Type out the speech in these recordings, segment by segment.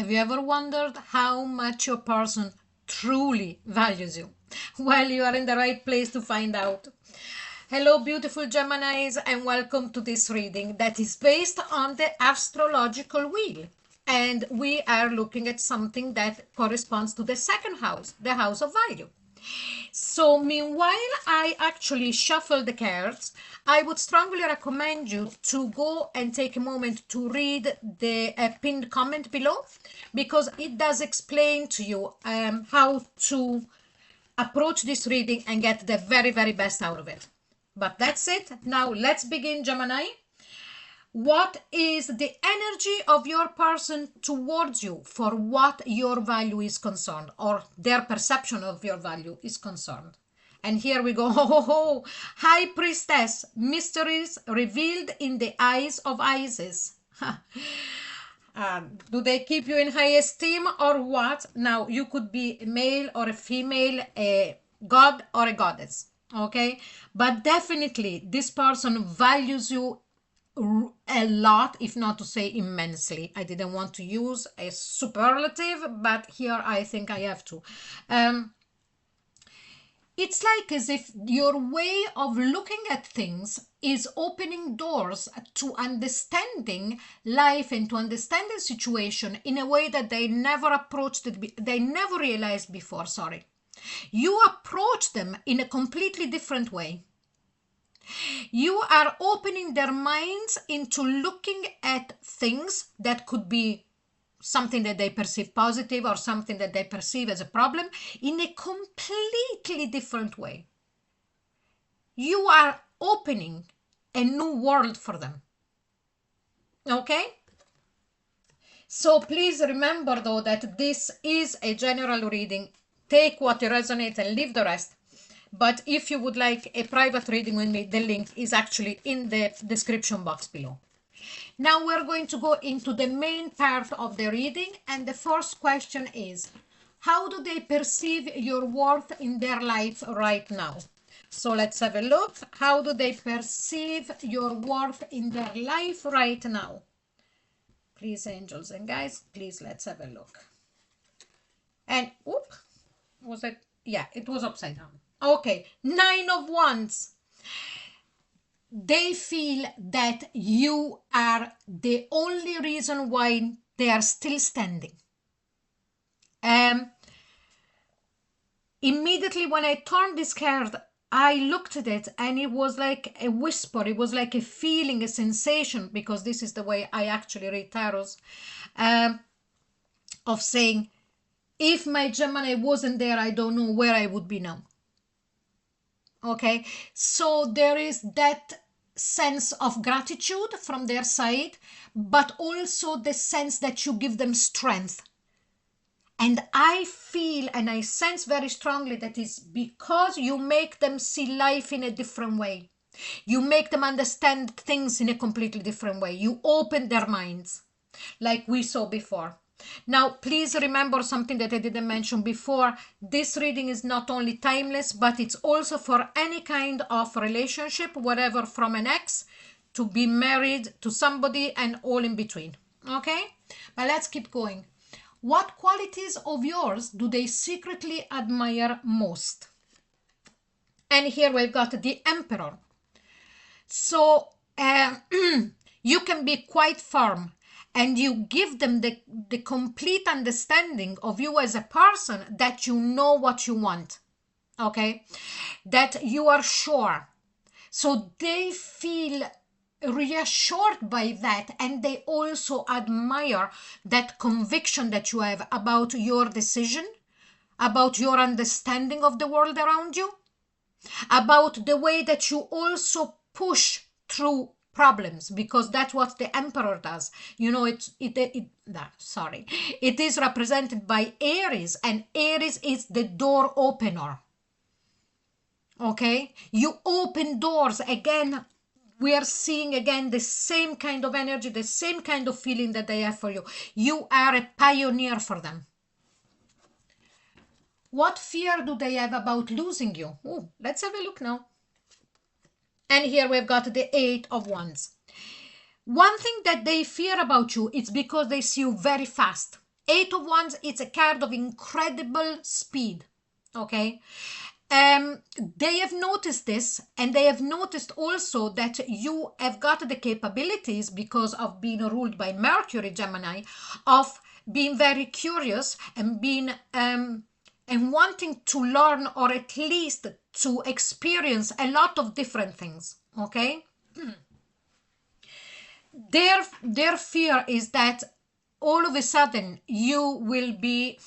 Have you ever wondered how much your person truly values you? Well, you are in the right place to find out. Hello, beautiful Geminis, and welcome to this reading that is based on the astrological wheel. And we are looking at something that corresponds to the second house, the house of value. So meanwhile, I actually shuffle the cards. I would strongly recommend you to go and take a moment to read the pinned comment below, because it does explain to you how to approach this reading and get the very, very best out of it. But that's it. Now let's begin, Gemini. What is the energy of your person towards you for what your value is concerned, or their perception of your value is concerned? And here we go. Ho, ho, ho. High Priestess, mysteries revealed in the eyes of Isis. Do they keep you in high esteem or what? Now, you could be a male or a female, a god or a goddess, okay? But definitely, this person values you a lot, if not to say immensely. I didn't want to use a superlative, but here I think I have to. It's like as if your way of looking at things is opening doors to understanding life and to understand the situation in a way that they never approached it, they never realized before, sorry. You approach them in a completely different way. You are opening their minds into looking at things that could be something that they perceive positive or something that they perceive as a problem in a completely different way. You are opening a new world for them. Okay? So please remember though that this is a general reading. Take what resonates and leave the rest. But if you would like a private reading with me, the link is actually in the description box below. Now we're going to go into the main part of the reading, and the first question is, how do they perceive your worth in their life right now? So let's have a look. How do they perceive your worth in their life right now? Please, angels and guys, please, let's have a look. And, oop, was it? Yeah, it was upside down. Okay, 9 of Wands. They feel that you are the only reason why they are still standing. Immediately when I turned this card, I looked at it and it was like a whisper. It was like a feeling, a sensation, because this is the way I actually read tarots, of saying, if my Gemini wasn't there, I don't know where I would be now. Okay, so there is that sense of gratitude from their side, but also the sense that you give them strength. And I feel and I sense very strongly that it's because you make them see life in a different way. You make them understand things in a completely different way. You open their minds, like we saw before. Now, please remember something that I didn't mention before. This reading is not only timeless, but it's also for any kind of relationship, whatever, from an ex to be married to somebody and all in between. Okay? But let's keep going. What qualities of yours do they secretly admire most? And here we've got the Emperor. So you can be quite firm, and you give them the complete understanding of you as a person, that you know what you want, okay? That you are sure. So they feel reassured by that, and they also admire that conviction that you have about your decision, about your understanding of the world around you, about the way that you also push through problems, because that's what the Emperor does. You know, it is represented by Aries, and Aries is the door opener. Okay, you open doors. Again, we are seeing again the same kind of energy, the same kind of feeling that they have for you. You are a pioneer for them. What fear do they have about losing you? Ooh, let's have a look now. And here we've got the 8 of Wands. One thing that they fear about you is because they see you very fast. Eight of Wands, it's a card of incredible speed, okay? They have noticed this, and they have noticed also that you have got the capabilities, because of being ruled by Mercury, Gemini, of being very curious and being and wanting to learn, or at least to experience a lot of different things, okay? Their fear is that all of a sudden you will be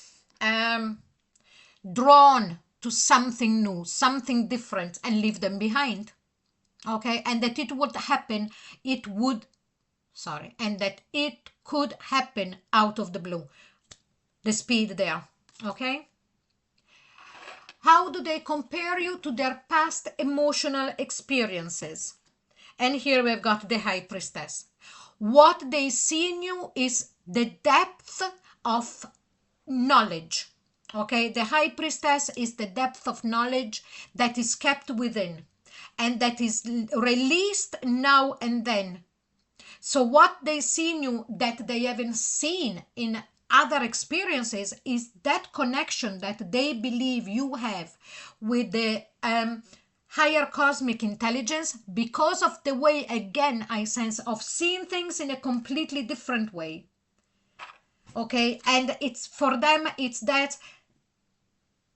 drawn to something new, something different, and leave them behind, okay? And that it would happen, and that it could happen out of the blue, the speed there, okay? How do they compare you to their past emotional experiences? And here we've got the High Priestess. What they see in you is the depth of knowledge, okay? The High Priestess is the depth of knowledge that is kept within and that is released now and then. So what they see in you that they haven't seen in other experiences is that connection that they believe you have with the higher cosmic intelligence, because of the way, again, I sense, of seeing things in a completely different way, okay? And it's for them, it's that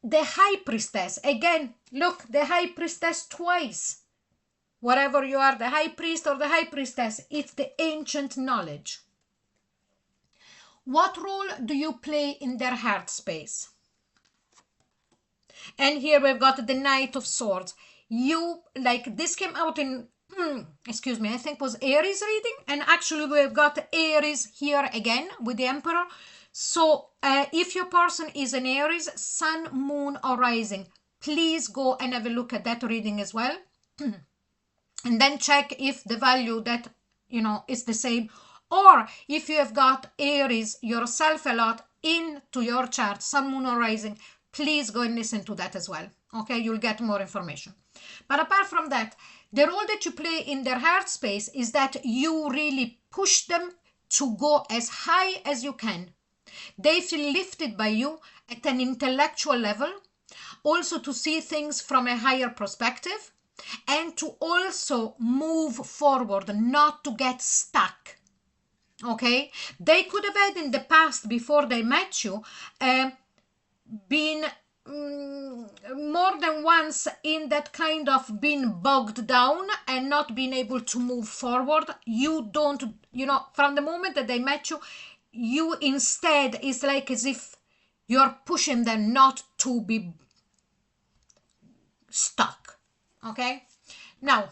the High Priestess, again, look, the High Priestess twice, whatever you are, the High Priest or the High Priestess, it's the ancient knowledge. What role do you play in their heart space? And here we've got the Knight of Swords. You, like, this came out in, excuse me, I think was Aries reading. And actually we've got Aries here again with the Emperor. So if your person is an Aries, Sun, Moon, or Rising, please go and have a look at that reading as well. And then check if the value that, you know, is the same. Or if you have got Aries yourself a lot into your chart, Sun, Moon, or Rising, please go and listen to that as well. Okay, you'll get more information. But apart from that, the role that you play in their heart space is that you really push them to go as high as you can. They feel lifted by you at an intellectual level, also to see things from a higher perspective, and to also move forward, not to get stuck. Okay, they could have had in the past, before they met you, been more than once in that kind of being bogged down and not being able to move forward. You don't, you know, from the moment that they met you, you instead, is like as if you're pushing them not to be stuck. Okay, now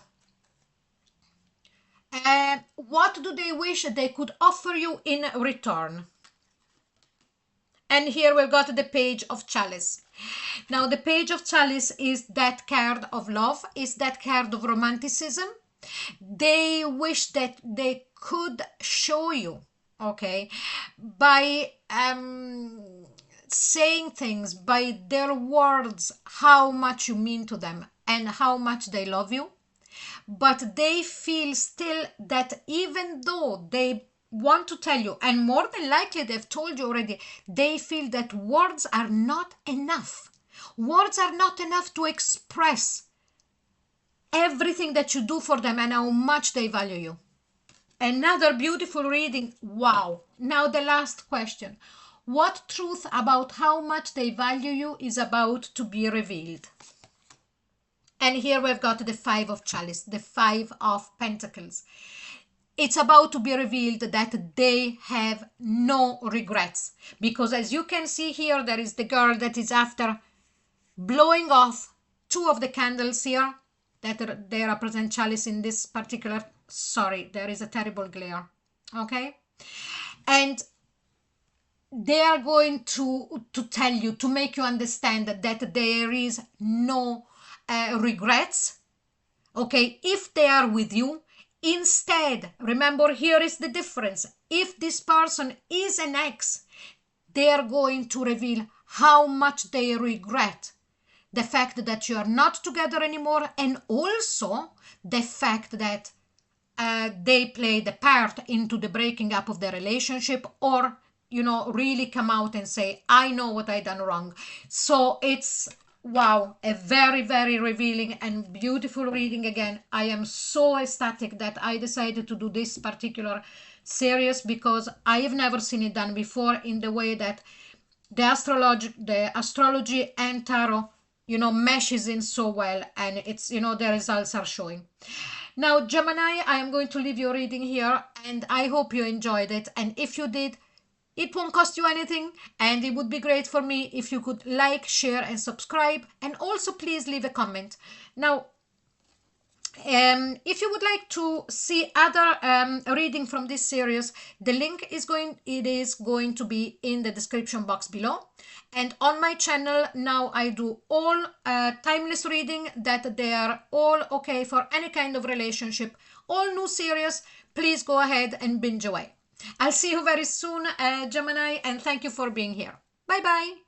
what do they wish they could offer you in return? And here we've got the Page of Chalice. Now the Page of Chalice is that card of love, is that card of romanticism. They wish that they could show you, okay, by saying things, by their words, how much you mean to them and how much they love you. But they feel still that even though they want to tell you, and more than likely they've told you already, they feel that words are not enough. Words are not enough to express everything that you do for them and how much they value you. Another beautiful reading. Wow. Now the last question. What truth about how much they value you is about to be revealed? And here we've got the Five of Chalice, the Five of Pentacles. It's about to be revealed that they have no regrets. Because as you can see here, there is the girl that is after blowing off two of the candles here, that they represent Chalice in this particular, sorry, there is a terrible glare, okay? And they are going to tell you, to make you understand that there is no regrets, okay, if they are with you. Instead, remember, here is the difference. If this person is an ex, they are going to reveal how much they regret the fact that you are not together anymore, and also the fact that they played a part into the breaking up of the relationship, or really come out and say, I know what I done wrong. So it's, wow, a very, very revealing and beautiful reading again. I am so ecstatic that I decided to do this particular series, because I have never seen it done before in the way that the astrology and tarot, meshes in so well, and it's, the results are showing. Now, Gemini, I am going to leave your reading here, and I hope you enjoyed it. And if you did, it won't cost you anything, and it would be great for me if you could like, share, and subscribe, and also please leave a comment. Now, if you would like to see other reading from this series, the link is going to be in the description box below. And on my channel now, I do all timeless reading, that they are all okay for any kind of relationship, all new series. Please go ahead and binge away. I'll see you very soon, Gemini, and thank you for being here. Bye bye.